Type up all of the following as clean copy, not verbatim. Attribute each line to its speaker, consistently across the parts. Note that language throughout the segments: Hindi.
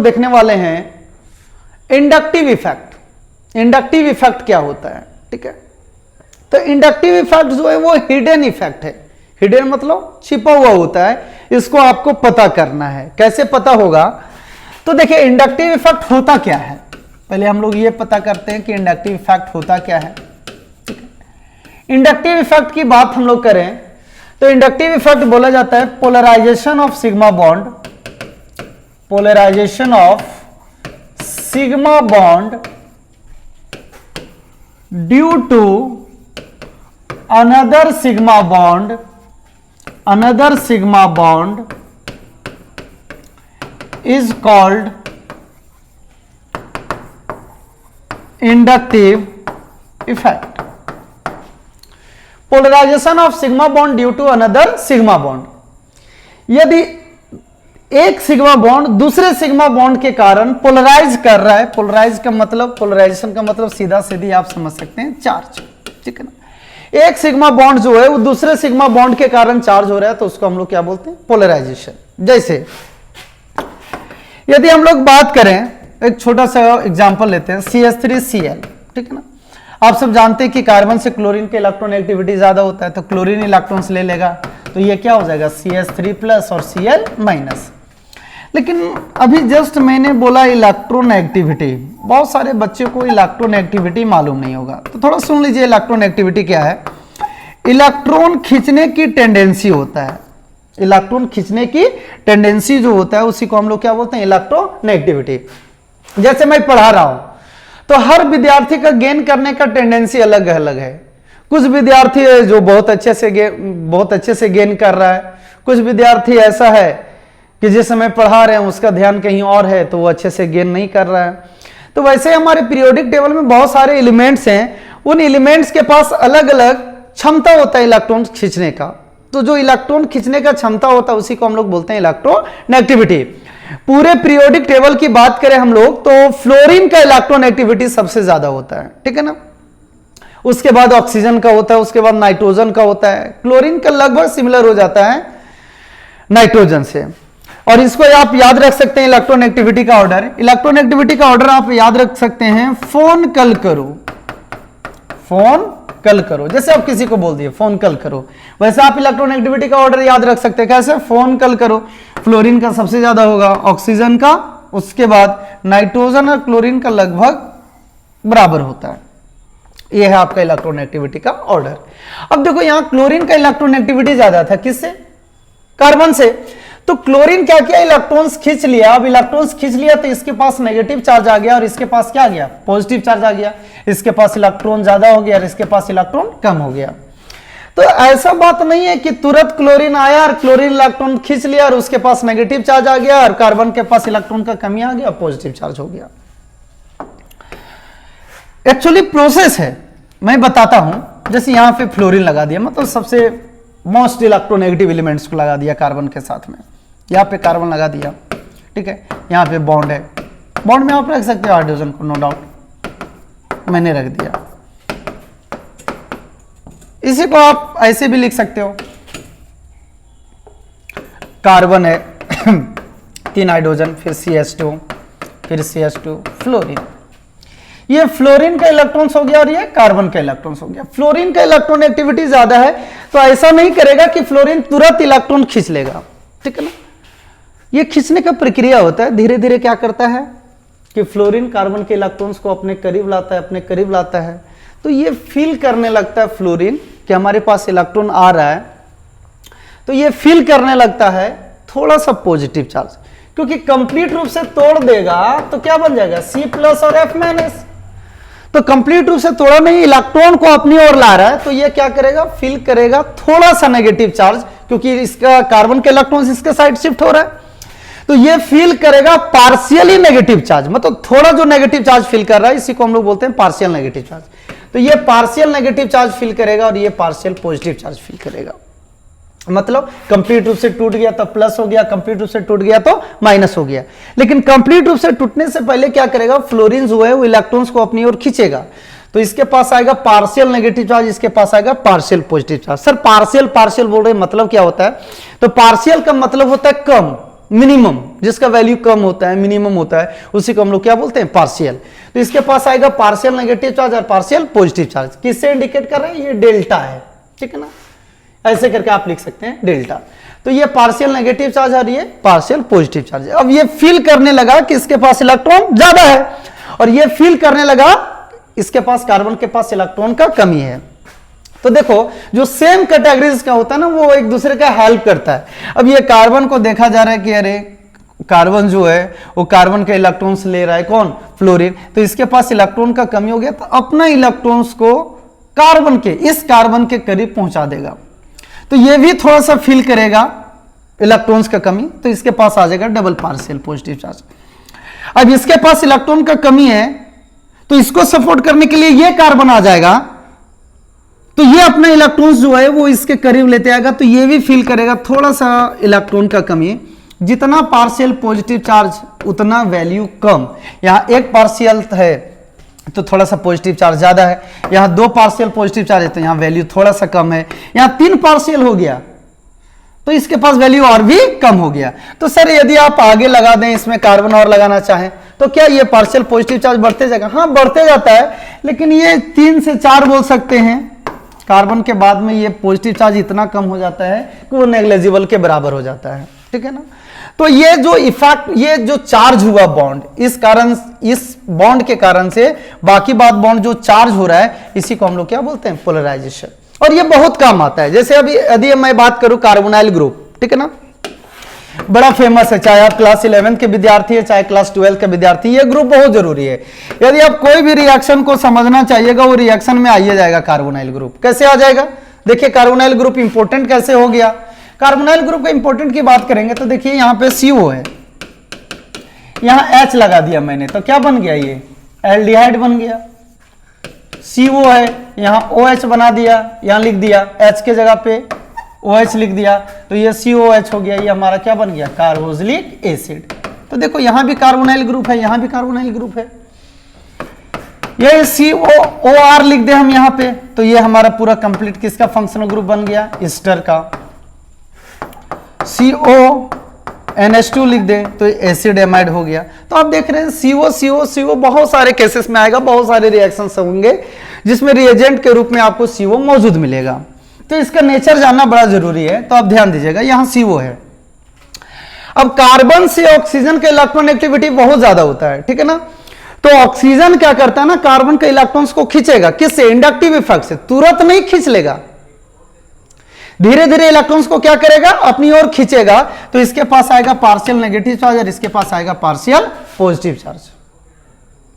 Speaker 1: देखने वाले हैं इंडक्टिव इफेक्ट। इंडक्टिव इफेक्ट क्या होता है, ठीक है। तो इंडक्टिव इफेक्ट जो है वो हिडन इफेक्ट है। हिडन मतलब छिपा हुआ होता है, इसको आपको पता करना है। कैसे पता होगा, तो देखिए इंडक्टिव इफेक्ट होता क्या है, पहले हम लोग ये पता करते हैं कि इंडक्टिव इफेक्ट होता क्या है। इंडक्टिव इफेक्ट की बात हम लोग करें तो इंडक्टिव इफेक्ट बोला जाता है polarisation of sigma bond, polarisation of sigma bond due to another sigma bond, another sigma bond is called inductive effect. Polarization of sigma bond due to another sigma bond. यदि एक सिग्मा बॉन्ड दूसरे सिग्मा बॉन्ड के कारण पोलराइज कर रहा है, पोलराइज का मतलब, पोलराइजेशन का मतलब सीधा सीधी आप समझ सकते हैं चार्ज, ठीक है ना। एक सिग्मा बॉन्ड जो है वो दूसरे सिग्मा बॉन्ड के कारण चार्ज हो रहा है तो उसको हम लोग क्या बोलते हैं, पोलराइजेशन। जैसे यदि हम लोग बात करें, एक छोटा सा एग्जांपल लेते हैं, CH3Cl, ठीक है ना। आप सब जानते हैं कि कार्बन से क्लोरीन के इलेक्ट्रॉन एक्टिविटी ज्यादा होता है, तो क्लोरीन इलेक्ट्रॉन्स ले लेगा, तो ये क्या हो जाएगा CH3+ और Cl-। लेकिन अभी जस्ट मैंने बोला इलेक्ट्रॉन एक्टिविटी, बहुत सारे बच्चों को इलेक्ट्रॉन एक्टिविटी मालूम नहीं होगा, तो थोड़ा सुन लीजिए इलेक्ट्रॉन एक्टिविटी क्या है। इलेक्ट्रॉन खींचने की टेंडेंसी होता है, इलेक्ट्रॉन खींचने की टेंडेंसी जो होता है उसी को हम लोग क्या बोलते हैं, इलेक्ट्रोनेगेटिविटी। जैसे मैं पढ़ा रहा हूं तो हर विद्यार्थी का गेन करने का टेंडेंसी अलग अलग है। कुछ विद्यार्थी है जो बहुत अच्छे से गेन कर रहा है, कुछ विद्यार्थी ऐसा है कि जिस समय पढ़ा रहे हैं उसका ध्यान कहीं और है तो वो अच्छे से गेन नहीं कर रहा है। तो वैसे हमारे पीरियोडिक टेबल में बहुत सारे एलिमेंट्स हैं, उन एलिमेंट्स के पास अलग अलग क्षमता होता है इलेक्ट्रॉन खींचने का। तो जो इलेक्ट्रॉन खींचने का क्षमता होता है उसी को हम लोग बोलते हैं इलेक्ट्रोनेगेटिविटी। पूरे पीरियोडिक टेबल की बात करें हम लोग तो फ्लोरीन का इलेक्ट्रोनेगेटिविटी सबसे ज्यादा होता है, ठीक है ना। उसके बाद ऑक्सीजन का होता है, उसके बाद नाइट्रोजन का होता है। क्लोरीन का लगभग सिमिलर हो जाता है नाइट्रोजन से। और इसको आप याद रख सकते हैं इलेक्ट्रोनेगेटिविटी का ऑर्डर। इलेक्ट्रोनेगेटिविटी का ऑर्डर आप याद रख सकते हैं, फोन कल करो, फोन कल करो। जैसे आप किसी को बोल दिए फोन कल करो, वैसे आप इलेक्ट्रोनेगेटिविटी का ऑर्डर याद रख सकते हैं। कैसे, फोन कल करो। फ्लोरीन का सबसे ज्यादा होगा, ऑक्सीजन का, उसके बाद नाइट्रोजन और क्लोरीन का लगभग बराबर होता है। यह है आपका इलेक्ट्रोनेगेटिविटी का ऑर्डर। अब देखो यहां क्लोरीन का इलेक्ट्रोनेगेटिविटी ज्यादा था, किससे, कार्बन से। तो क्लोरीन क्या किया, इलेक्ट्रॉन्स खींच लिया। अब इलेक्ट्रॉन्स खींच लिया तो इसके पास नेगेटिव चार्ज आ गया और इसके पास क्या आ गया, पॉजिटिव चार्ज आ गया। इसके पास इलेक्ट्रॉन ज्यादा हो गया और इसके पास इलेक्ट्रॉन कम हो गया। तो ऐसा बात नहीं है कि तुरंत क्लोरीन आया और क्लोरीन इलेक्ट्रॉन खींच लिया और उसके पास नेगेटिव चार्ज आ गया और कार्बन के पास इलेक्ट्रॉन का कमी आ गया, पॉजिटिव चार्ज हो गया। एक्चुअली प्रोसेस है, मैं बताता हूं। जैसे यहां पे फ्लोरीन लगा दिया, मतलब सबसे मोस्ट इलेक्ट्रोनेगेटिव एलिमेंट्स को लगा दिया कार्बन के साथ में। यहाँ पे कार्बन लगा दिया, ठीक है। यहाँ पे बॉन्ड है, बॉन्ड में आप रख सकते हो हाइड्रोजन को, नो डाउट, मैंने रख दिया। इसी को आप ऐसे भी लिख सकते हो, कार्बन है 3 हाइड्रोजन, फिर CH2, फिर CH2, फ्लोरीन। ये फ्लोरीन का इलेक्ट्रॉन्स हो गया और ये कार्बन का इलेक्ट्रॉन्स हो गया। फ्लोरीन का इलेक्ट्रॉन एक्टिविटी ज्यादा है तो ऐसा नहीं करेगा कि फ्लोरीन तुरंत इलेक्ट्रॉन खींच लेगा, ठीक है ना। ये खींचने का प्रक्रिया होता है, धीरे धीरे क्या करता है कि फ्लोरीन कार्बन के इलेक्ट्रॉन्स को अपने करीब लाता है, अपने करीब लाता है। तो ये फील करने लगता है फ्लोरीन कि हमारे पास इलेक्ट्रॉन आ रहा है, तो ये फील करने लगता है थोड़ा सा पॉजिटिव चार्ज, क्योंकि कंप्लीट रूप से तोड़ देगा तो क्या बन जाएगा, C+ और F-। तो कंप्लीट रूप से तोड़ा नहीं, इलेक्ट्रॉन को अपनी ओर ला रहा है, तो ये क्या करेगा, फील करेगा थोड़ा सा नेगेटिव चार्ज, क्योंकि इसका कार्बन के इलेक्ट्रॉन इसके साइड शिफ्ट हो रहा है। तो ये फील करेगा पार्शियली नेगेटिव चार्ज, मतलब थोड़ा जो नेगेटिव चार्ज फील कर रहा है, इसी को हम लोग बोलते हैं पार्शियल नेगेटिव चार्ज। तो ये पार्शियल नेगेटिव चार्ज फील करेगा और ये पार्शियल पॉजिटिव चार्ज फील करेगा। मतलब कंप्लीट रूप से टूट गया तो प्लस हो गया, कंप्लीट रूप से टूट गया तो माइनस हो गया। लेकिन कंप्लीट रूप से टूटने से पहले क्या करेगा, फ्लोरीन जो है वो इलेक्ट्रॉन्स को अपनी ओर खींचेगा। तो इसके पास आएगा पार्शियल नेगेटिव चार्ज, इसके पास आएगा partial positive charge. Sir partial partial बोल रहे हैं, मतलब क्या होता है, तो पार्शियल का मतलब होता है कम, मिनिमम, जिसका वैल्यू कम होता है, मिनिमम होता है, उसी को हम लोग क्या बोलते हैं, पार्शियल। तो इसके पास आएगा पार्शियल नेगेटिव चार्ज और पार्शियल पॉजिटिव चार्ज। किससे इंडिकेट कर रहे हैं, ये डेल्टा है, ठीक है ना, ऐसे करके आप लिख सकते हैं डेल्टा। तो ये पार्शियल नेगेटिव चार्ज और ये पार्शियल पॉजिटिव चार्ज। अब ये फील करने लगा कि इसके पास इलेक्ट्रॉन ज्यादा है, और ये फील करने लगा इसके पास, कार्बन के पास इलेक्ट्रॉन का कमी है। तो देखो जो सेम कैटेगरीज का होता है ना, वो एक दूसरे का हेल्प करता है। अब ये कार्बन को देखा जा रहा है कि अरे कार्बन जो है वो कार्बन के इलेक्ट्रॉन्स ले रहा है, कौन, फ्लोरीन, तो इसके पास इलेक्ट्रॉन का कमी हो गया, तो अपना इलेक्ट्रॉन्स को कार्बन के, इस कार्बन के करीब पहुंचा देगा। तो ये भी थोड़ा सा फील करेगा इलेक्ट्रॉन्स का कमी, तो इसके पास आ जाएगा डबल पार्शियल पॉजिटिव चार्ज। अब इसके पास इलेक्ट्रॉन का कमी है, तो इसको सपोर्ट करने के लिए ये कार्बन आ जाएगा, तो ये अपना इलेक्ट्रॉन्स जो है वो इसके करीब लेते आएगा, तो ये भी फील करेगा थोड़ा सा इलेक्ट्रॉन का कमी। जितना पार्शियल पॉजिटिव चार्ज उतना वैल्यू कम। यहां एक पार्शियल है तो थोड़ा सा पॉजिटिव चार्ज ज्यादा है, यहां दो पार्शियल पॉजिटिव चार्ज है तो यहां वैल्यू थोड़ा सा कम है, यहां तीन पार्शियल हो गया तो इसके पास वैल्यू और भी कम हो गया। तो सर यदि आप आगे लगा दें, इसमें कार्बन और लगाना चाहें, तो क्या ये पार्शियल पॉजिटिव चार्ज बढ़ते जाएगा? हाँ बढ़ते जाता है, लेकिन ये 3 से 4 बोल सकते हैं। कार्बन के बाद में ये पॉजिटिव चार्ज इतना कम हो जाता है कि वो नेग्लिजिबल के बराबर हो जाता है, ठीक है ना। तो ये जो इफेक्ट, ये जो चार्ज हुआ बॉन्ड, इस कारण, इस बॉन्ड के कारण से बाकी बात बॉन्ड जो चार्ज हो रहा है, इसी को हम लोग क्या बोलते हैं, पोलराइजेशन। और ये बहुत काम आता है। जैसे अभी यदि मैं बात करूं कार्बोनाइल ग्रुप, ठीक है ना, बड़ा फेमस है, चाहे आप क्लास 11 के विद्यार्थी है, चाहे क्लास 12 के विद्यार्थी, ये ग्रुप बहुत जरूरी है। यदि आप कोई भी रिएक्शन को समझना चाहिएगा, वो रिएक्शन में आइए जाएगा कार्बोनाइल ग्रुप। कैसे आ जाएगा? देखिए कार्बोनाइल ग्रुप इंपॉर्टेंट कैसे हो गया। कार्बोनाइल ग्रुप का इंपॉर्टेंट की बात करेंगे तो देखिए यहां पे CO है, यहां H लगा दिया मैंने, तो क्या बन गया, ये एल्डिहाइड बन गया। CO है, यहां OH बना दिया, यहां लिख दिया H के जगह पे OH लिख दिया, तो ये COH हो गया, ये हमारा क्या बन गया, कार्बोक्सिलिक एसिड। तो देखो यहां भी कार्बोनाइल ग्रुप है, यहां भी कार्बोनाइल ग्रुप है। ये COOR लिख दे हम यहां पे, तो ये हमारा पूरा कंप्लीट किसका फंक्शनल ग्रुप बन गया, ईस्टर का। CONH2 लिख दे तो एसिड एमाइड हो गया। तो आप देख रहे हैं CO बहुत सारे केसेस में आएगा, बहुत सारे रिएक्शंस होंगे जिसमें रिएजेंट के रूप में आपको CO मौजूद मिलेगा। तो इसका नेचर जानना बड़ा जरूरी है, तो आप ध्यान दीजिएगा। यहां CO है। अब कार्बन से ऑक्सीजन का इलेक्ट्रॉन एक्टिविटी बहुत ज्यादा होता है, ठीक है ना। तो ऑक्सीजन क्या करता है ना, कार्बन के इलेक्ट्रॉन्स को खींचेगा, किससे, इंडक्टिव इफेक्ट से। तुरंत नहीं खींच लेगा, धीरे धीरे इलेक्ट्रॉन्स को क्या करेगा, अपनी ओर खींचेगा। तो इसके पास आएगा पार्शियल नेगेटिव चार्ज और इसके पास आएगा पार्शियल पॉजिटिव चार्ज।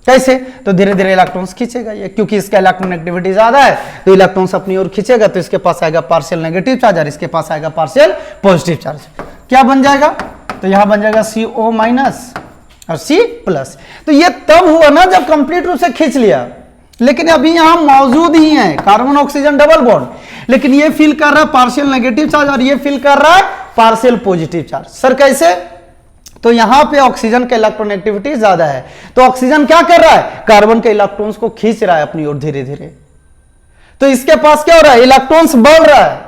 Speaker 1: कैसे? तो धीरे धीरे इलेक्ट्रॉन्स खींचेगा ये, क्योंकि इसका इलेक्ट्रॉन एक्टिविटी ज्यादा है, तो इलेक्ट्रॉन्स अपनी ओर खींचेगा, तो इसके पास आएगा पार्शियल नेगेटिव चार्ज और इसके पास आएगा पार्शियल पॉजिटिव चार्ज। क्या बन जाएगा? तो यहां बन जाएगा CO माइनस और C प्लस। तो ये तब हुआ ना जब कंप्लीट रूप से खींच लिया, लेकिन अभी यहां मौजूद ही है कार्बन ऑक्सीजन डबल बॉन्ड, लेकिन ये फील कर रहा है पार्शियल नेगेटिव चार्ज और ये फील कर रहा है पार्शियल पॉजिटिव चार्ज। सर कैसे? तो यहां पे ऑक्सीजन का इलेक्ट्रॉन एक्टिविटी ज्यादा है, तो ऑक्सीजन क्या कर रहा है, कार्बन के इलेक्ट्रॉन्स को खींच रहा है अपनी ओर धीरे धीरे। तो इसके पास क्या हो रहा है, इलेक्ट्रॉन्स बढ़ रहा है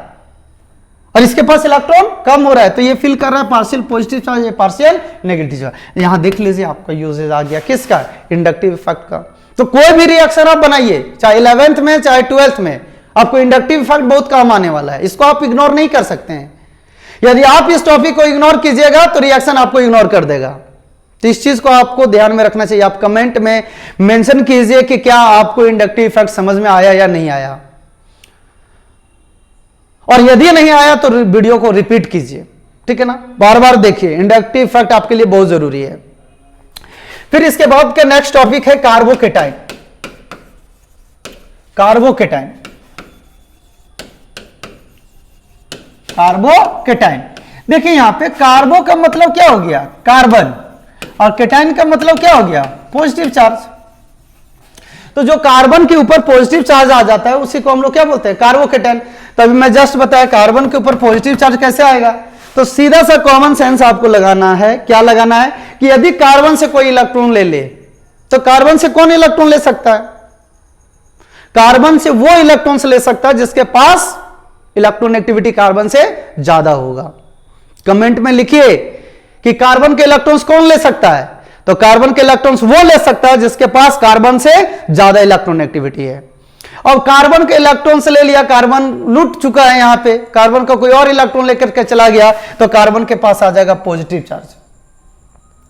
Speaker 1: और इसके पास इलेक्ट्रॉन कम हो रहा है, तो ये फील कर रहा है पार्शियल पॉजिटिव चार्ज, ये पार्शियल नेगेटिव चार्ज। यहां देख लीजिए आपका यूजेज आ गया किसका, इंडक्टिव इफेक्ट का। तो कोई भी रिएक्शन आप बनाइए, चाहे 11th में चाहे 12th में, आपको इंडक्टिव इफेक्ट बहुत काम आने वाला है, इसको आप इग्नोर नहीं कर सकते हैं। यदि आप इस टॉपिक को इग्नोर कीजिएगा तो रिएक्शन आपको इग्नोर कर देगा। तो इस चीज को आपको ध्यान में रखना चाहिए। आप कमेंट में मेंशन कीजिए कि क्या आपको इंडक्टिव इफेक्ट समझ में आया या नहीं आया, और यदि नहीं आया तो वीडियो को रिपीट कीजिए, ठीक है ना, बार बार देखिए। इंडक्टिव इफेक्ट आपके लिए बहुत जरूरी है। फिर इसके बाद का नेक्स्ट टॉपिक है कार्बोकेटाइन। Carbocation, carbocation. देखिए यहां पे कार्बो का मतलब क्या हो गया, कार्बन, और केटाइन का मतलब क्या हो गया, पॉजिटिव चार्ज। तो जो कार्बन के ऊपर पॉजिटिव चार्ज आ जाता है उसी को हम लोग क्या बोलते हैं, कार्बोकेटाइन। तभी मैं जस्ट बताया कार्बन के ऊपर पॉजिटिव चार्ज कैसे आएगा। तो सीधा सा कॉमन सेंस आपको लगाना है। क्या लगाना है कि यदि कार्बन से कोई इलेक्ट्रॉन ले ले, तो कार्बन से कौन इलेक्ट्रॉन ले सकता है, कार्बन से वो इलेक्ट्रॉन ले सकता है जिसके पास इलेक्ट्रॉन एक्टिविटी कार्बन से ज्यादा होगा। कमेंट में लिखिए कि कार्बन के इलेक्ट्रॉन्स कौन ले सकता है, तो कार्बन के इलेक्ट्रॉन्स वो ले सकता है जिसके पास कार्बन से ज्यादा इलेक्ट्रॉन एक्टिविटी है। और कार्बन के इलेक्ट्रॉन से ले लिया, कार्बन लूट चुका है, यहां पे कार्बन का कोई और इलेक्ट्रॉन लेकर के चला गया तो कार्बन के पास आ जाएगा पॉजिटिव चार्ज,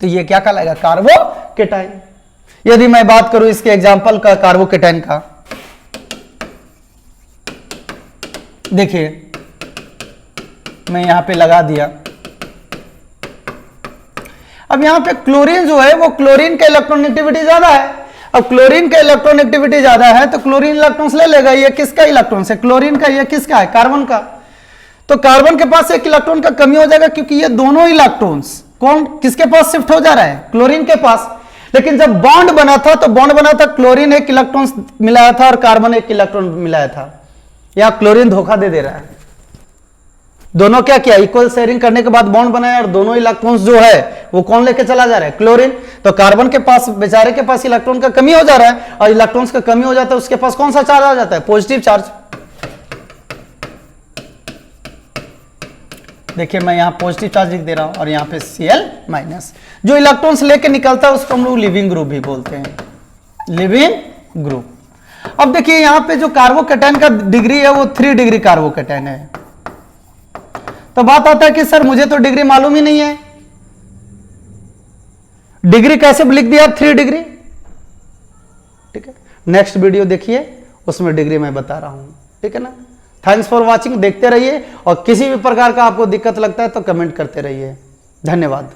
Speaker 1: तो ये क्या कहलाएगा, कार्बोकेटाइन। यदि मैं बात करूं इसके एग्जांपल का कार्बोकेटाइन का, देखिए मैं यहां पे लगा दिया। अब यहां पे क्लोरीन जो है वो क्लोरीन का इलेक्ट्रॉन एक्टिविटी ज्यादा है। अब क्लोरीन का इलेक्ट्रॉन एक्टिविटी ज्यादा है तो क्लोरीन इलेक्ट्रॉन्स ले लेगा। ये किसका इलेक्ट्रॉन है, क्लोरीन का। ये किसका है, कार्बन का। तो कार्बन के पास एक इलेक्ट्रॉन का कमी हो जाएगा क्योंकि ये दोनों इलेक्ट्रॉन्स कौन किसके पास शिफ्ट हो जा रहा है, क्लोरीन के पास। लेकिन जब बॉन्ड बना था तो बॉन्ड बना था, क्लोरीन एक इलेक्ट्रॉन मिलाया था और कार्बन एक इलेक्ट्रॉन मिलाया था। यहां क्लोरीन धोखा दे रहा है। दोनों क्या किया, इक्वल शेयरिंग करने के बाद बॉन्ड बनाया और दोनों इलेक्ट्रॉन्स जो है वो कौन लेके चला जा रहा है, क्लोरीन। तो कार्बन के पास, बेचारे के पास इलेक्ट्रॉन का कमी हो जा रहा है और इलेक्ट्रॉन्स का कमी हो जाता है, उसके पास कौन सा चार्ज आ जाता है, पॉजिटिव चार्ज। देखिए मैं यहां पॉजिटिव चार्ज लिख दे रहा हूं और यहां पे Cl-। जो इलेक्ट्रॉन्स लेके निकलता है उसको हम लोग लिविंग ग्रुप भी बोलते हैं, लिविंग ग्रुप। अब देखिए यहां पे जो कार्बोकेटाइन का डिग्री है वो 3 डिग्री कार्बोकेटाइन है। तो बात आता है कि सर मुझे तो डिग्री मालूम ही नहीं है, डिग्री कैसे लिख दिया, 3 डिग्री। ठीक है, नेक्स्ट वीडियो देखिए, उसमें डिग्री मैं बता रहा हूं। ठीक है ना। थैंक्स फॉर वॉचिंग, देखते रहिए और किसी भी प्रकार का आपको दिक्कत लगता है तो कमेंट करते रहिए। धन्यवाद।